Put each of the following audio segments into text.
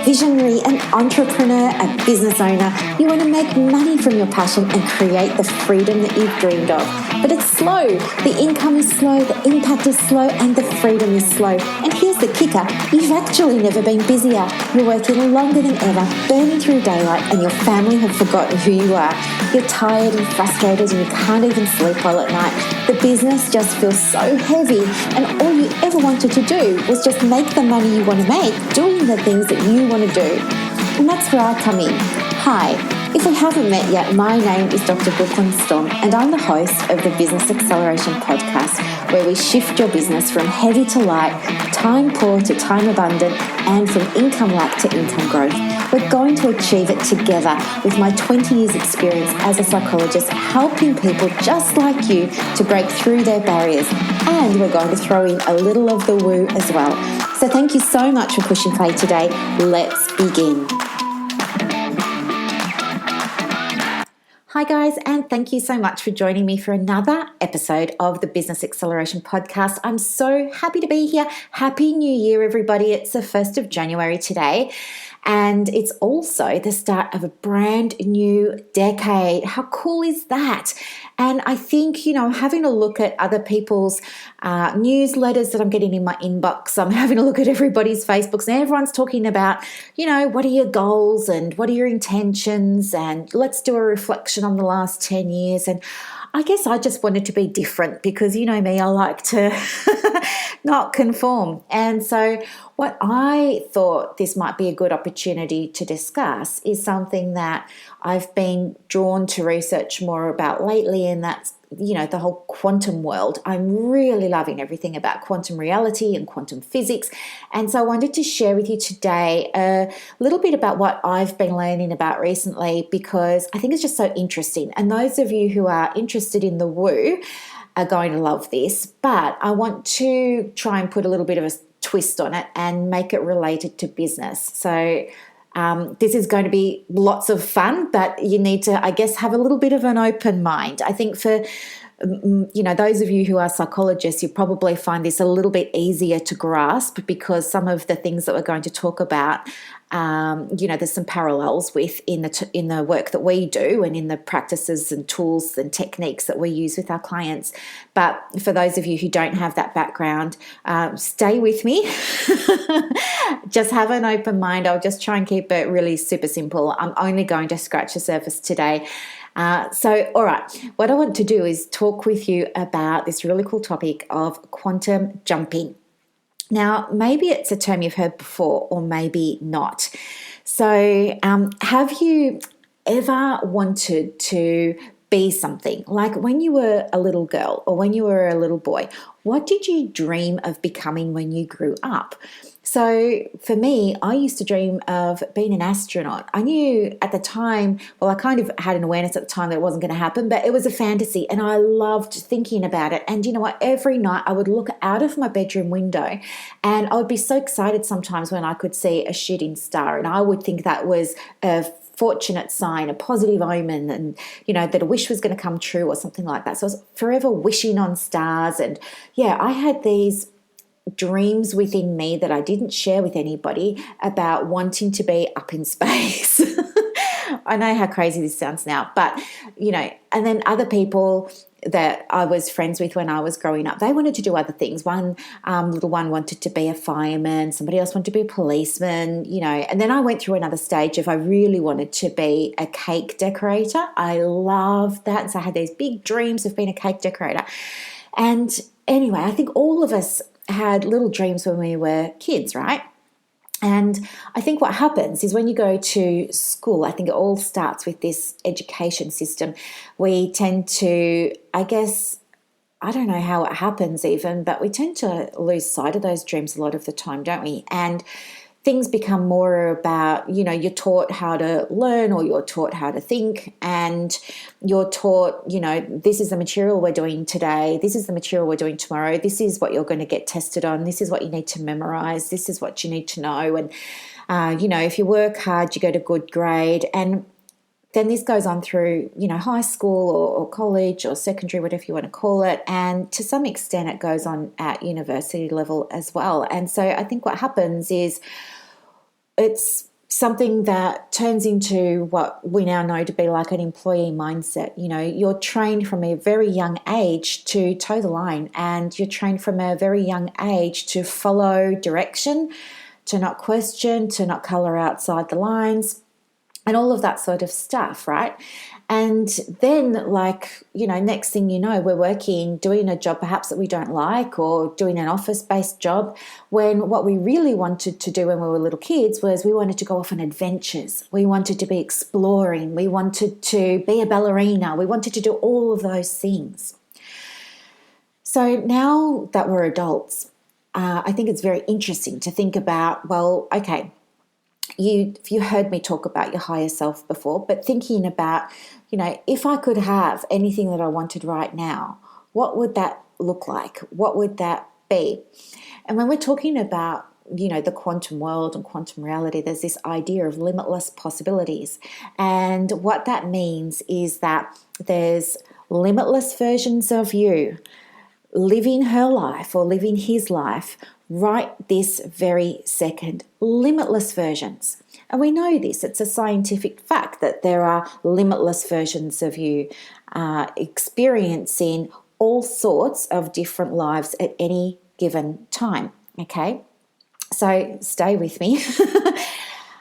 visionary, an entrepreneur, a business owner. You want to make money from your passion and create the freedom that you've dreamed of. But it's slow. The income is slow, the impact is slow, and the freedom is slow. And here's the kicker. You've actually never been busier. You're working longer than ever, burning through daylight, and your family have forgotten who you are. You're tired and frustrated and you can't even sleep well at night. The business just feels so heavy, and all you ever wanted to do was just make the money you want to make doing the things that you want to do. And that's where I come in. Hi, if we haven't met yet, my name is Dr. Brooklyn Storme, and I'm the host of the Business Acceleration Podcast, where we shift your business from heavy to light, time poor to time abundant, and from income lack to income growth. We're going to achieve it together with my 20 years experience as a psychologist, helping people just like you to break through their barriers. And we're going to throw in a little of the woo as well. So thank you so much for pushing play today. Let's begin. Hi guys, and thank you so much for joining me for another episode of the Business Acceleration Podcast. I'm so happy to be here. Happy New Year, everybody. It's the 1st of January today. And it's also the start of a brand new decade. How cool is that? And I think, having a look at other people's newsletters that I'm getting in my inbox, I'm having a look at everybody's Facebooks, and everyone's talking about, what are your goals and what are your intentions? And let's do a reflection on the last 10 years. And I guess I just wanted to be different because you know me, I like to not conform. And so what I thought this might be a good opportunity to discuss is something that I've been drawn to research more about lately, and that's the whole quantum world. I'm really loving everything about quantum reality and quantum physics. And so I wanted to share with you today a little bit about what I've been learning about recently, because I think it's just so interesting. And those of you who are interested in the woo are going to love this. But I want to try and put a little bit of a twist on it and make it related to business. So this is going to be lots of fun, but you need to, I guess, have a little bit of an open mind. I think for, those of you who are psychologists, you probably find this a little bit easier to grasp because some of the things that we're going to talk about, there's some parallels with in the work that we do and in the practices and tools and techniques that we use with our clients. But for those of you who don't have that background, stay with me. Just have an open mind. I'll just try and keep it really super simple. I'm only going to scratch the surface today. All right, what I want to do is talk with you about this really cool topic of quantum jumping. Now, maybe it's a term you've heard before or maybe not. So have you ever wanted to be something? Like when you were a little girl or when you were a little boy, what did you dream of becoming when you grew up? So for me, I used to dream of being an astronaut. I knew at the time, well, I kind of had an awareness at the time that it wasn't going to happen, but it was a fantasy and I loved thinking about it. And you know what? Every night I would look out of my bedroom window and I would be so excited sometimes when I could see a shooting star, and I would think that was a fortunate sign, a positive omen, and that a wish was going to come true or something like that. So I was forever wishing on stars. And yeah, I had these dreams within me that I didn't share with anybody about wanting to be up in space. I know how crazy this sounds now, but and then other people that I was friends with when I was growing up, they wanted to do other things. One little one wanted to be a fireman, somebody else wanted to be a policeman, and then I went through another stage of I really wanted to be a cake decorator. I loved that. So I had these big dreams of being a cake decorator. And anyway, I think all of us had little dreams when we were kids, right? And I think what happens is when you go to school, I think it all starts with this education system. We tend to, I guess, I don't know how it happens even, but we tend to lose sight of those dreams a lot of the time, don't we? And things become more about, you're taught how to learn or you're taught how to think, and you're taught, this is the material we're doing today, this is the material we're doing tomorrow, this is what you're going to get tested on, this is what you need to memorize, this is what you need to know. And, if you work hard, you get a good grade. And then this goes on through, high school or college or secondary, whatever you want to call it. And to some extent, it goes on at university level as well. And so I think what happens is it's something that turns into what we now know to be like an employee mindset. You know, you're trained from a very young age to toe the line, and you're trained from a very young age to follow direction, to not question, to not color outside the lines, and all of that sort of stuff, right? And then, like, you know, next thing you know, we're working, doing a job perhaps that we don't like, or doing an office-based job, when what we really wanted to do when we were little kids was we wanted to go off on adventures. We wanted to be exploring. We wanted to be a ballerina. We wanted to do all of those things. So now that we're adults, I think it's very interesting to think about, well, okay, you heard me talk about your higher self before, but thinking about, you know, if I could have anything that I wanted right now, what would that look like? What would that be? And when we're talking about, you know, the quantum world and quantum reality, there's this idea of limitless possibilities. And what that means is that there's limitless versions of you living her life or living his life right this very second. Limitless versions. And we know this. It's a scientific fact that there are limitless versions of you experiencing all sorts of different lives at any given time. Okay? So stay with me.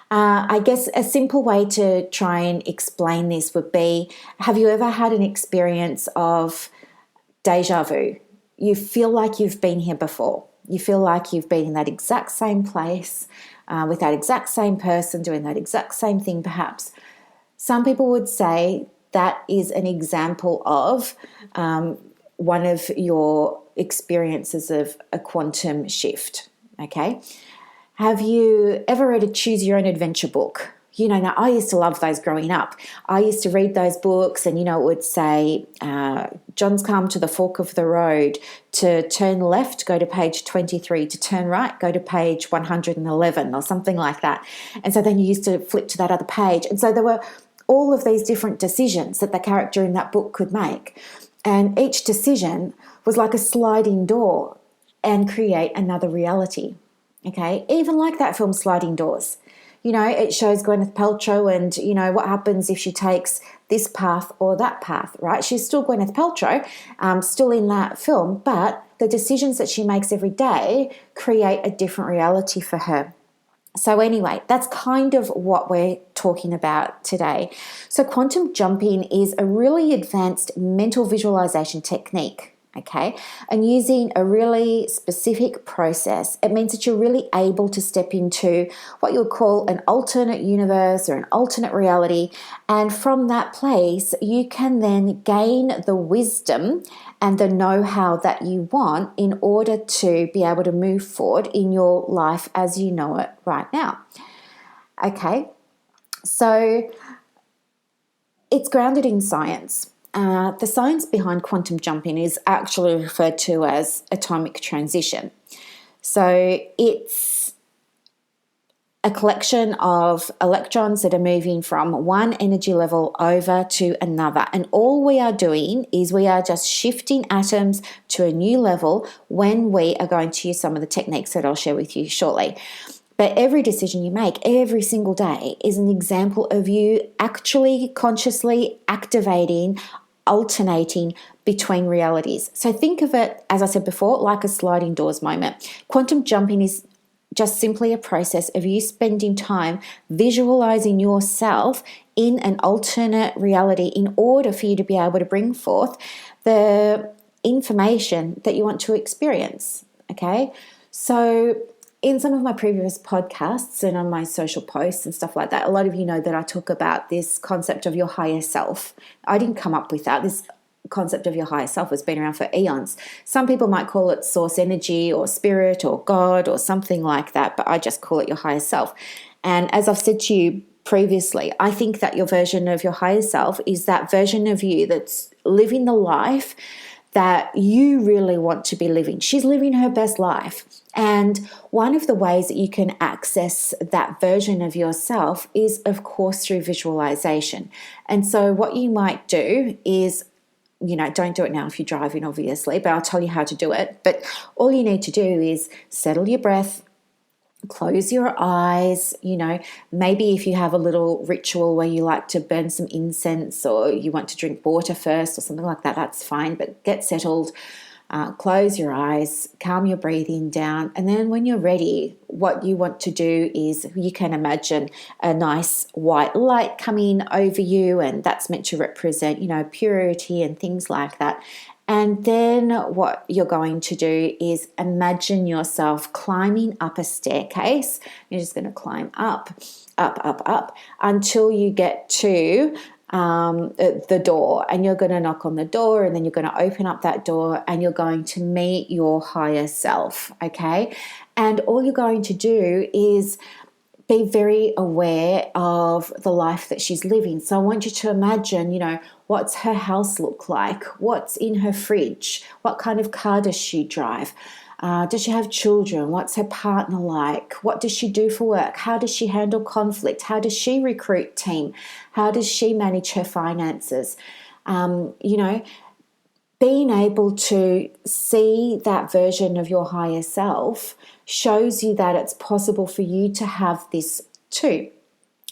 I guess a simple way to try and explain this would be, have you ever had an experience of deja vu? You feel like you've been here before. You feel like you've been in that exact same place, with that exact same person, doing that exact same thing perhaps. Some people would say that is an example of one of your experiences of a quantum shift, okay? Have you ever read a Choose Your Own Adventure book? You know, now I used to love those growing up. I used to read those books, and, you know, it would say, John's come to the fork of the road. To turn left, go to page 23. To turn right, go to page 111 or something like that. And so then you used to flip to that other page. And so there were all of these different decisions that the character in that book could make. And each decision was like a sliding door and create another reality. Okay, even like that film Sliding Doors. You know, it shows Gwyneth Paltrow and, you know, what happens if she takes this path or that path, right? She's still Gwyneth Paltrow, still in that film, but the decisions that she makes every day create a different reality for her. So anyway, that's kind of what we're talking about today. So quantum jumping is a really advanced mental visualization technique. Okay, and using a really specific process, it means that you're really able to step into what you would call an alternate universe or an alternate reality. And from that place, you can then gain the wisdom and the know-how that you want in order to be able to move forward in your life as you know it right now. Okay, so it's grounded in science. The science behind quantum jumping is actually referred to as atomic transition. So it's a collection of electrons that are moving from one energy level over to another. And all we are doing is we are just shifting atoms to a new level when we are going to use some of the techniques that I'll share with you shortly. But every decision you make every single day is an example of you actually consciously activating, alternating between realities. So think of it, as I said before, like a sliding doors moment. Quantum jumping is just simply a process of you spending time visualizing yourself in an alternate reality in order for you to be able to bring forth the information that you want to experience. Okay? So in some of my previous podcasts and on my social posts and stuff like that, a lot of you know that I talk about this concept of your higher self. I didn't come up with that. This concept of your higher self has been around for eons. Some people might call it source energy or spirit or God or something like that, but I just call it your higher self. And as I've said to you previously, I think that your version of your higher self is that version of you that's living the life that you really want to be living. She's living her best life. And one of the ways that you can access that version of yourself is, of course, through visualization. And so what you might do is, you know, don't do it now if you're driving, obviously, but I'll tell you how to do it. But all you need to do is settle your breath, close your eyes. Maybe if you have a little ritual where you like to burn some incense or you want to drink water first or something like that, that's fine, but get settled. Close your eyes, calm your breathing down, and then when you're ready, what you want to do is you can imagine a nice white light coming over you, and that's meant to represent, purity and things like that. And then what you're going to do is imagine yourself climbing up a staircase. You're just going to climb up, up, up, up until you get to the door, and you're going to knock on the door, and then you're going to open up that door, and you're going to meet your higher self, okay? And all you're going to do is be very aware of the life that she's living. So I want you to imagine, what's her house look like? What's in her fridge? What kind of car does she drive? Does she have children? What's her partner like? What does she do for work? How does she handle conflict? How does she recruit team? How does she manage her finances? Being able to see that version of your higher self shows you that it's possible for you to have this too.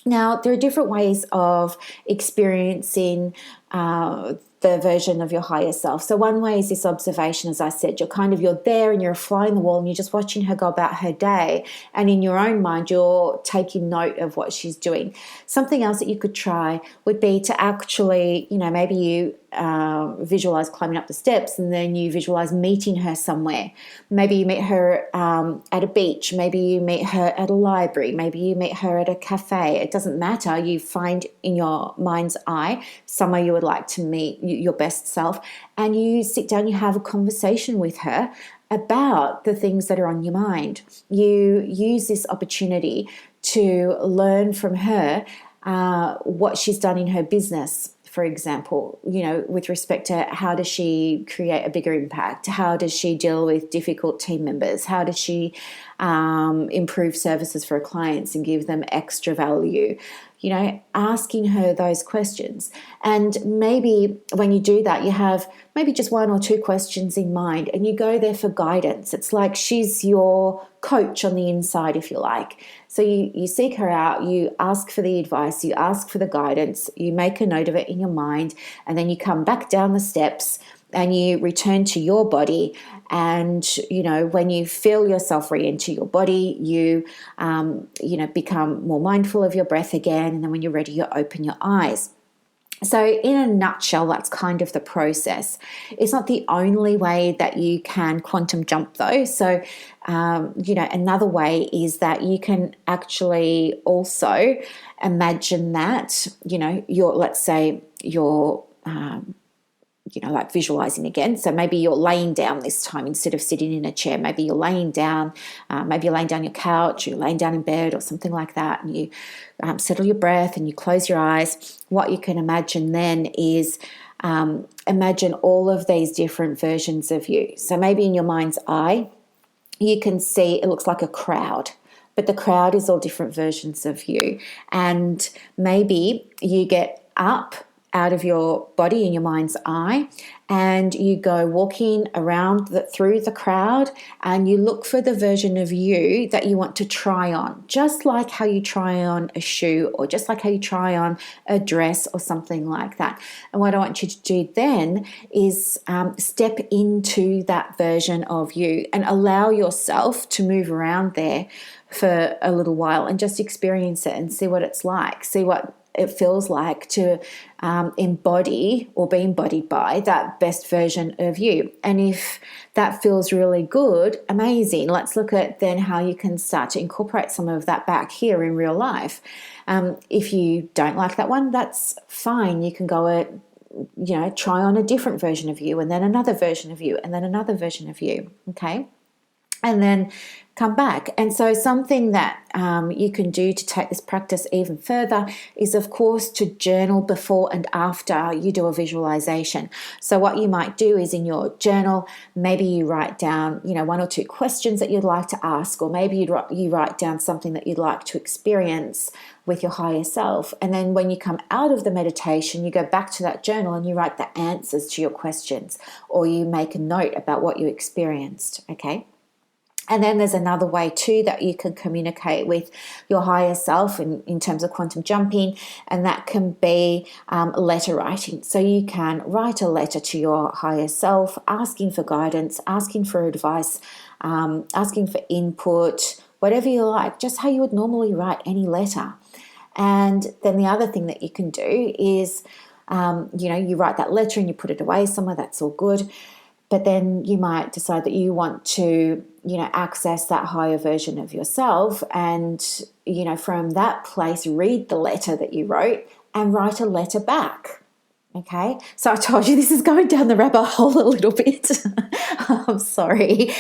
Now, there are different ways of experiencing the version of your higher self. So one way is this observation, as I said, you're there and you're a fly in the wall and you're just watching her go about her day, and in your own mind you're taking note of what she's doing. Something else that you could try would be to actually, maybe you visualize climbing up the steps and then you visualize meeting her somewhere. Maybe you meet her at a beach, maybe you meet her at a library, maybe you meet her at a cafe. It doesn't matter. You find in your mind's eye somewhere you would like to meet your best self, and you sit down, you have a conversation with her about the things that are on your mind. You use this opportunity to learn from her what she's done in her business, for example, with respect to how does she create a bigger impact? How does she deal with difficult team members? How does she improve services for her clients and give them extra value? Asking her those questions. And maybe when you do that, you have maybe just one or two questions in mind and you go there for guidance. It's like she's your coach on the inside, if you like. So you seek her out, you ask for the advice, you ask for the guidance, you make a note of it in your mind, and then you come back down the steps and you return to your body. And, when you feel yourself re-enter your body, you become more mindful of your breath again. And then when you're ready, you open your eyes. So in a nutshell, that's kind of the process. It's not the only way that you can quantum jump though. So, another way is that you can actually also imagine that, like visualizing again. So maybe you're laying down this time instead of sitting in a chair. Maybe you're laying down, on your couch, or you're laying down in bed or something like that, and you settle your breath and you close your eyes. What you can imagine then is imagine all of these different versions of you. So maybe in your mind's eye, you can see it looks like a crowd, but the crowd is all different versions of you. And maybe you get up out of your body in your mind's eye and you go walking around through the crowd, and you look for the version of you that you want to try on, just like how you try on a shoe or just like how you try on a dress or something like that. And what I want you to do then is step into that version of you and allow yourself to move around there for a little while and just experience it and see what it's like, see what it feels like to embody or be embodied by that best version of you. And if that feels really good, amazing. Let's look at then how you can start to incorporate some of that back here in real life. If you don't like that one, that's fine. You can go try on a different version of you, and then another version of you, and then another version of you. Okay. And then come back. And so something that you can do to take this practice even further is, of course, to journal before and after you do a visualization. So what you might do is in your journal, maybe you write down, one or two questions that you'd like to ask, or maybe you write down something that you'd like to experience with your higher self. And then when you come out of the meditation, you go back to that journal and you write the answers to your questions, or you make a note about what you experienced. Okay. And then there's another way too that you can communicate with your higher self in terms of quantum jumping, and that can be letter writing. So you can write a letter to your higher self, asking for guidance, asking for advice, asking for input, whatever you like, just how you would normally write any letter. And then the other thing that you can do is, you write that letter and you put it away somewhere, that's all good. But then you might decide that you want to, access that higher version of yourself and, from that place, read the letter that you wrote and write a letter back. Okay. So I told you this is going down the rabbit hole a little bit. I'm sorry,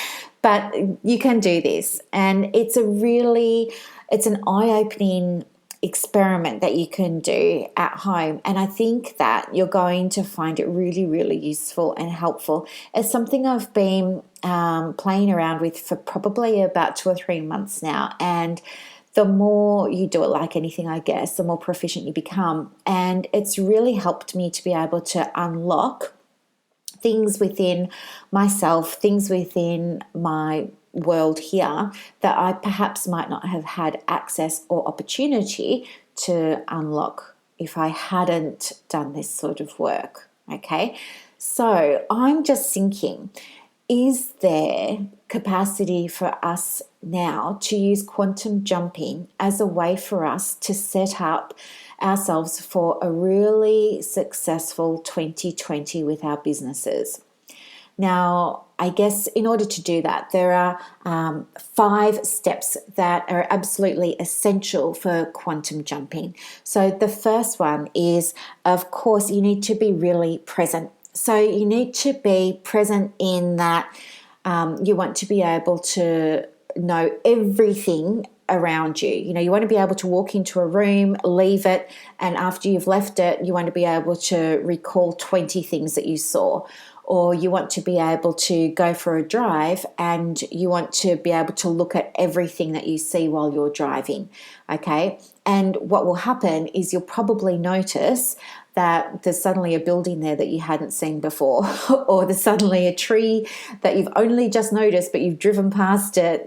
but you can do this. And it's an eye-opening experiment that you can do at home, and I think that you're going to find it really, really useful and helpful. It's something I've been playing around with for probably about 2 or 3 months now, and the more you do it, like anything, I guess, the more proficient you become. And it's really helped me to be able to unlock things within myself, things within my world here that I perhaps might not have had access or opportunity to unlock if I hadn't done this sort of work. Okay, so I'm just thinking, is there capacity for us now to use quantum jumping as a way for us to set up ourselves for a really successful 2020 with our businesses? Now, I guess in order to do that, there are 5 steps that are absolutely essential for quantum jumping. So the first one is, of course, you need to be really present. So you need to be present in that you want to be able to know everything around you. You want to be able to walk into a room, leave it, and after you've left it, you want to be able to recall 20 things that you saw. Or you want to be able to go for a drive and you want to be able to look at everything that you see while you're driving, okay? And what will happen is you'll probably notice that there's suddenly a building there that you hadn't seen before, or there's suddenly a tree that you've only just noticed, but you've driven past it,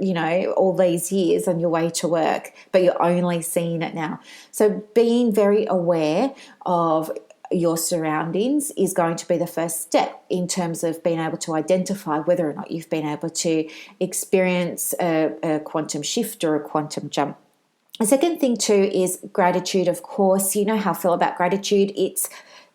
all these years on your way to work, but you're only seeing it now. So being very aware of your surroundings is going to be the first step in terms of being able to identify whether or not you've been able to experience a quantum shift or a quantum jump. The second thing too is gratitude. Of course, you know how I feel about gratitude. It's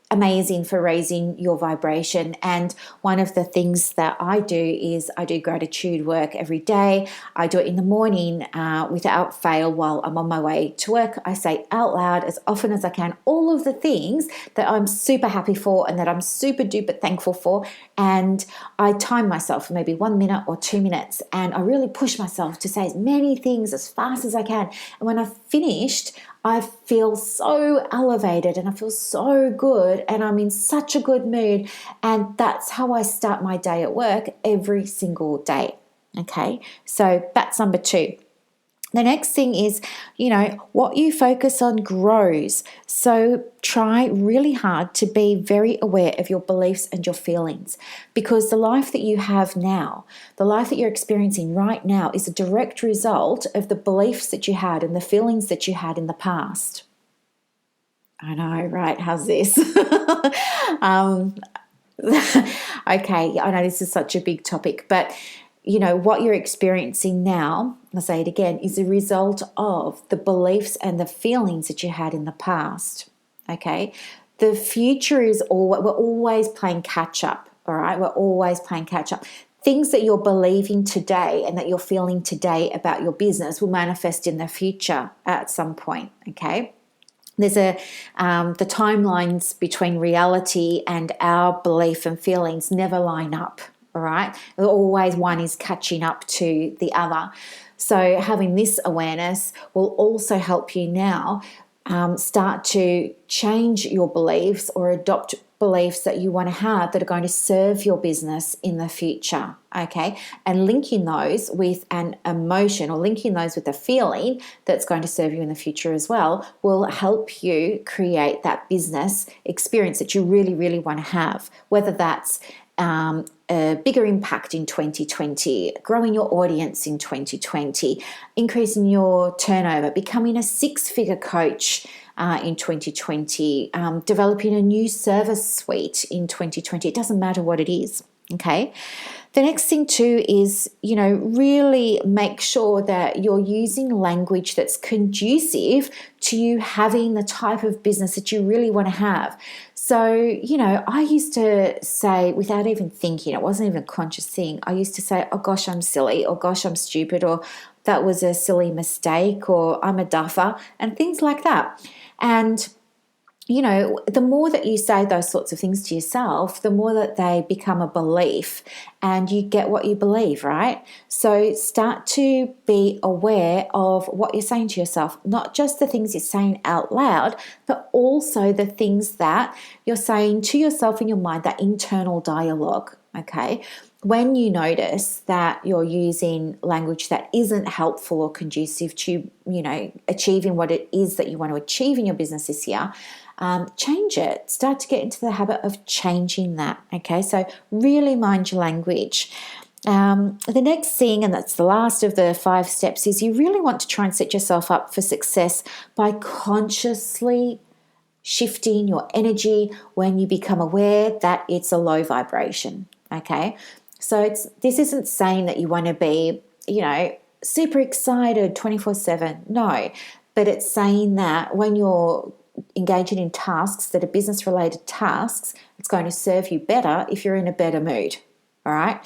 amazing for raising your vibration. And one of the things that I do is I do gratitude work every day. I do it in the morning without fail while I'm on my way to work. I say out loud as often as I can all of the things that I'm super happy for and that I'm super duper thankful for. And I time myself for maybe 1 minute or 2 minutes. And I really push myself to say as many things as fast as I can. And when I've finished, I feel so elevated and I feel so good and I'm in such a good mood. And that's how I start my day at work every single day. Okay, so that's number 2. The next thing is, what you focus on grows. So try really hard to be very aware of your beliefs and your feelings, because the life that you have now, the life that you're experiencing right now, is a direct result of the beliefs that you had and the feelings that you had in the past. I know, right? How's this? Okay, I know this is such a big topic, but what you're experiencing now, I'll say it again, is a result of the beliefs and the feelings that you had in the past, okay? The future is we're always playing catch up, all right? We're always playing catch up. Things that you're believing today and that you're feeling today about your business will manifest in the future at some point, okay? There's the timelines between reality and our belief and feelings never line up. All right. Always one is catching up to the other. So having this awareness will also help you now start to change your beliefs or adopt beliefs that you want to have that are going to serve your business in the future. Okay. And linking those with an emotion or linking those with a feeling that's going to serve you in the future as well will help you create that business experience that you really, really want to have, whether that's a bigger impact in 2020, growing your audience in 2020, increasing your turnover, becoming a six-figure coach in 2020, developing a new service suite in 2020. It doesn't matter what it is, okay? The next thing too is, really make sure that you're using language that's conducive to you having the type of business that you really want to have. So, I used to say, without even thinking, it wasn't even a conscious thing, I used to say, oh gosh, I'm silly, or gosh, I'm stupid, or that was a silly mistake, or I'm a duffer, and things like that. And the more that you say those sorts of things to yourself, the more that they become a belief and you get what you believe, right? So start to be aware of what you're saying to yourself, not just the things you're saying out loud, but also the things that you're saying to yourself in your mind, that internal dialogue, okay? When you notice that you're using language that isn't helpful or conducive to, achieving what it is that you want to achieve in your business this year, change it. Start to get into the habit of changing that, okay? So really mind your language. The next thing, and that's the last of the 5 steps, is you really want to try and set yourself up for success by consciously shifting your energy when you become aware that it's a low vibration, okay? So this isn't saying that you want to be, super excited 24/7. No, but it's saying that when you're engaging in tasks that are business-related tasks, it's going to serve you better if you're in a better mood, all right?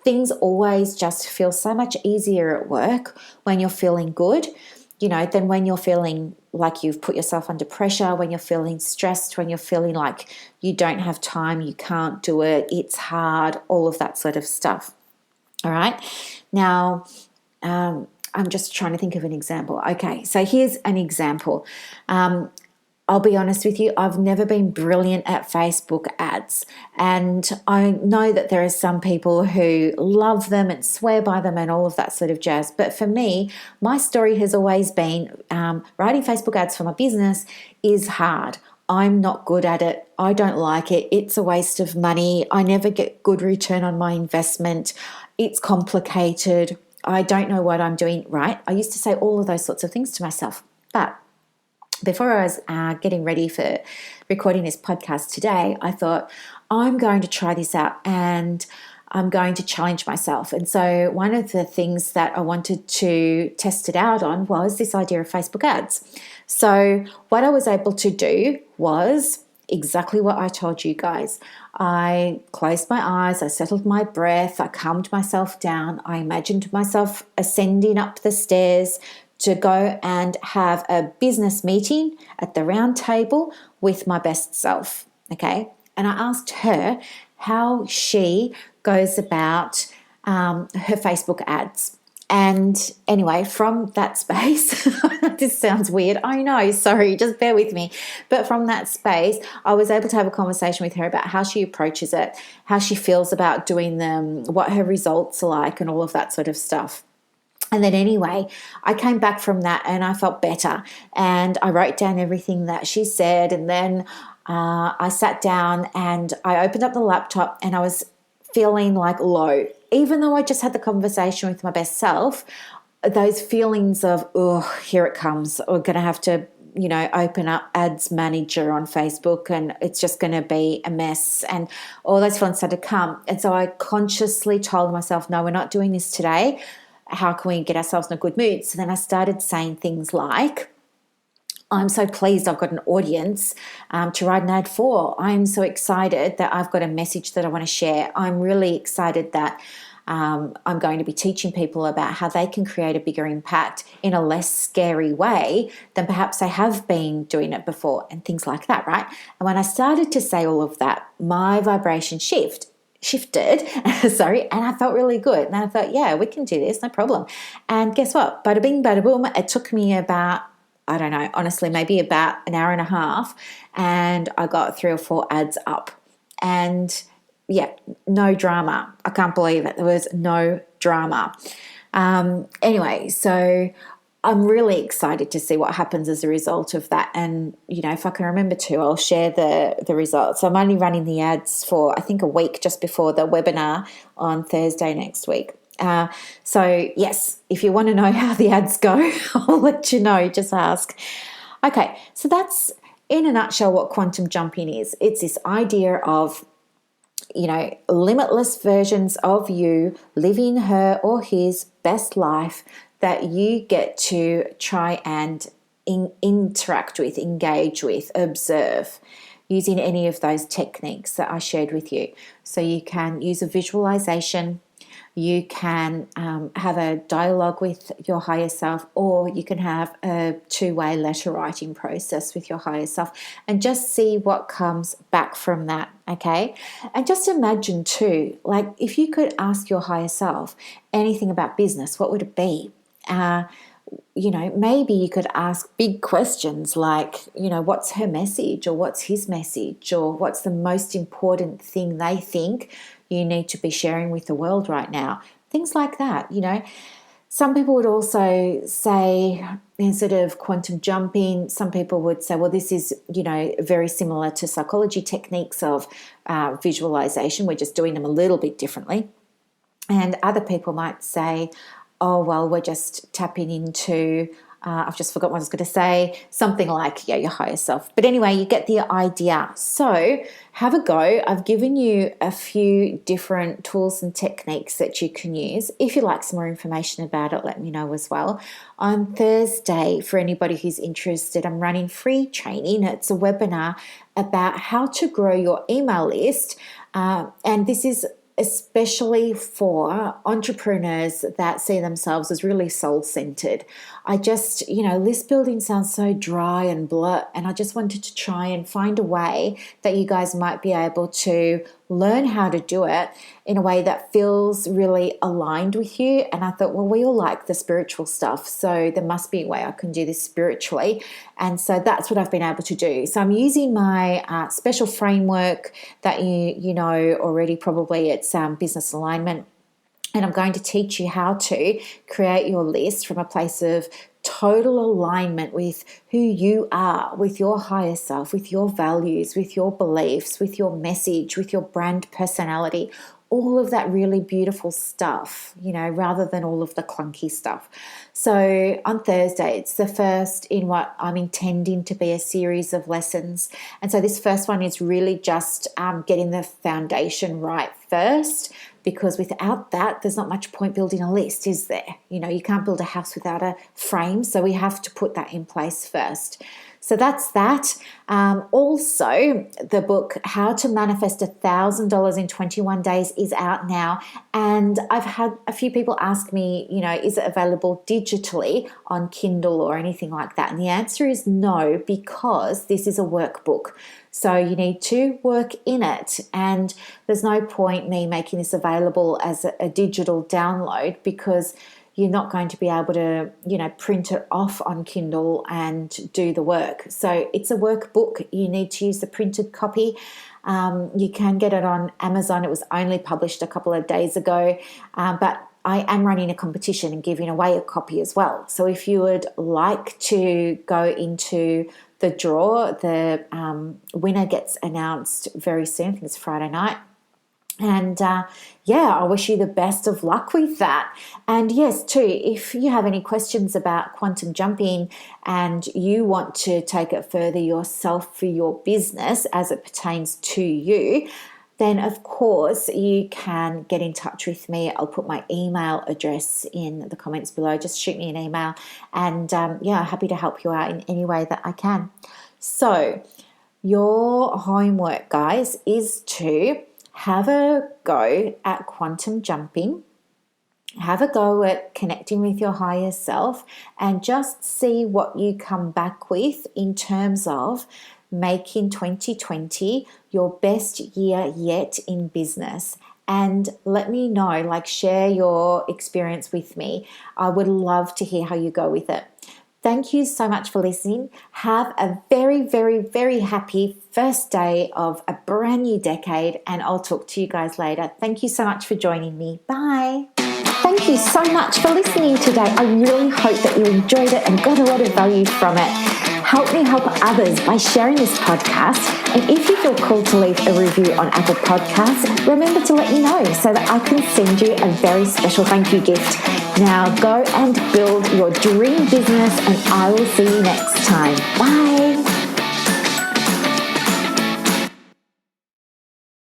Things always just feel so much easier at work when you're feeling good, than when you're feeling like you've put yourself under pressure, when you're feeling stressed, when you're feeling like you don't have time, you can't do it, it's hard, all of that sort of stuff, all right? Now, I'm just trying to think of an example. Okay, so here's an example. I'll be honest with you, I've never been brilliant at Facebook ads. And I know that there are some people who love them and swear by them and all of that sort of jazz. But for me, my story has always been writing Facebook ads for my business is hard. I'm not good at it. I don't like it. It's a waste of money. I never get good return on my investment. It's complicated. I don't know what I'm doing right. I used to say all of those sorts of things to myself. But before I was getting ready for recording this podcast today, I thought, I'm going to try this out and I'm going to challenge myself. And so one of the things that I wanted to test it out on was this idea of Facebook ads. So what I was able to do was exactly what I told you guys. I closed my eyes, I settled my breath, I calmed myself down, I imagined myself ascending up the stairs to go and have a business meeting at the round table with my best self, okay? And I asked her how she goes about her Facebook ads. And anyway, from that space, this sounds weird, I know, sorry, just bear with me. But from that space, I was able to have a conversation with her about how she approaches it, how she feels about doing them, what her results are like, and all of that sort of stuff. And then anyway, I came back from that and I felt better and I wrote down everything that she said, and then I sat down and I opened up the laptop and I was feeling like low. Even though I just had the conversation with my best self, those feelings of, oh, here it comes, we're going to have to, open up ads manager on Facebook and it's just going to be a mess, and all those feelings started to come. And so I consciously told myself, no, we're not doing this today. How can we get ourselves in a good mood? So then I started saying things like, I'm so pleased I've got an audience to write an ad for. I'm so excited that I've got a message that I want to share. I'm really excited that I'm going to be teaching people about how they can create a bigger impact in a less scary way than perhaps they have been doing it before, and things like that, right? And when I started to say all of that, my vibration shifted, and I felt really good. And I thought, yeah, we can do this, no problem. And guess what? Bada bing, bada boom. It took me about, I don't know, honestly, maybe about an hour and a half, and I got 3 or 4 ads up. And yeah, no drama. I can't believe it. There was no drama. Anyway, so I'm really excited to see what happens as a result of that. And, if I can remember to, I'll share the results. I'm only running the ads for, I think, a week just before the webinar on Thursday next week. So, yes, if you want to know how the ads go, I'll let you know. Just ask. Okay, so that's in a nutshell what quantum jumping is. It's this idea of limitless versions of you living her or his best life that you get to try and interact with, engage with, observe using any of those techniques that I shared with you. So you can use a visualization, you can have a dialogue with your higher self, or you can have a two-way letter writing process with your higher self and just see what comes back from that, okay? And just imagine too, like if you could ask your higher self anything about business, what would it be? Maybe you could ask big questions like, what's her message, or what's his message, or what's the most important thing they think you need to be sharing with the world right now. Things like that, Some people would also say, instead of quantum jumping, some people would say, well, this is, very similar to psychology techniques of visualization. We're just doing them a little bit differently. And other people might say, oh, well, we're just tapping into, I've just forgotten what I was going to say, something like, your higher self. But anyway, you get the idea. So have a go. I've given you a few different tools and techniques that you can use. If you'd like some more information about it, let me know as well. On Thursday, for anybody who's interested, I'm running free training. It's a webinar about how to grow your email list. And this is especially for entrepreneurs that see themselves as really soul-centered. I just, list building sounds so dry and blah, and I just wanted to try and find a way that you guys might be able to learn how to do it in a way that feels really aligned with you. And I thought, well, we all like the spiritual stuff, so there must be a way I can do this spiritually. And so that's what I've been able to do. So I'm using my special framework that you know already probably. It's business alignment. And I'm going to teach you how to create your list from a place of total alignment with who you are, with your higher self, with your values, with your beliefs, with your message, with your brand personality, all of that really beautiful stuff, rather than all of the clunky stuff. So on Thursday, it's the first in what I'm intending to be a series of lessons. And so this first one is really just getting the foundation right first, because without that, there's not much point building a list, is there? You can't build a house without a frame, so we have to put that in place first. So that's that. Also, the book, How to Manifest $1,000 in 21 Days, is out now. And I've had a few people ask me, is it available digitally on Kindle or anything like that? And the answer is no, because this is a workbook. So you need to work in it. And there's no point me making this available as a digital download, because you're not going to be able to, print it off on Kindle and do the work. So it's a workbook. You need to use the printed copy. You can get it on Amazon. It was only published a couple of days ago, but I am running a competition and giving away a copy as well. So if you would like to go into the draw, the winner gets announced very soon. I think it's Friday night. And I wish you the best of luck with that. And yes, too, if you have any questions about quantum jumping and you want to take it further yourself for your business as it pertains to you, then of course you can get in touch with me. I'll put my email address in the comments below. Just shoot me an email, and happy to help you out in any way that I can. So your homework, guys, is to have a go at quantum jumping, have a go at connecting with your higher self, and just see what you come back with in terms of making 2020 your best year yet in business. And let me know, share your experience with me. I would love to hear how you go with it. Thank you so much for listening. Have a very, very, very happy first day of a brand new decade, and I'll talk to you guys later. Thank you so much for joining me. Bye. thank you so much for listening today. I really hope that you enjoyed it and got a lot of value from it. Help me help others by sharing this podcast. And if you feel called to leave a review on Apple Podcasts, remember to let me know so that I can send you a very special thank you gift. Now go and build your dream business, and I will see you next time. Bye.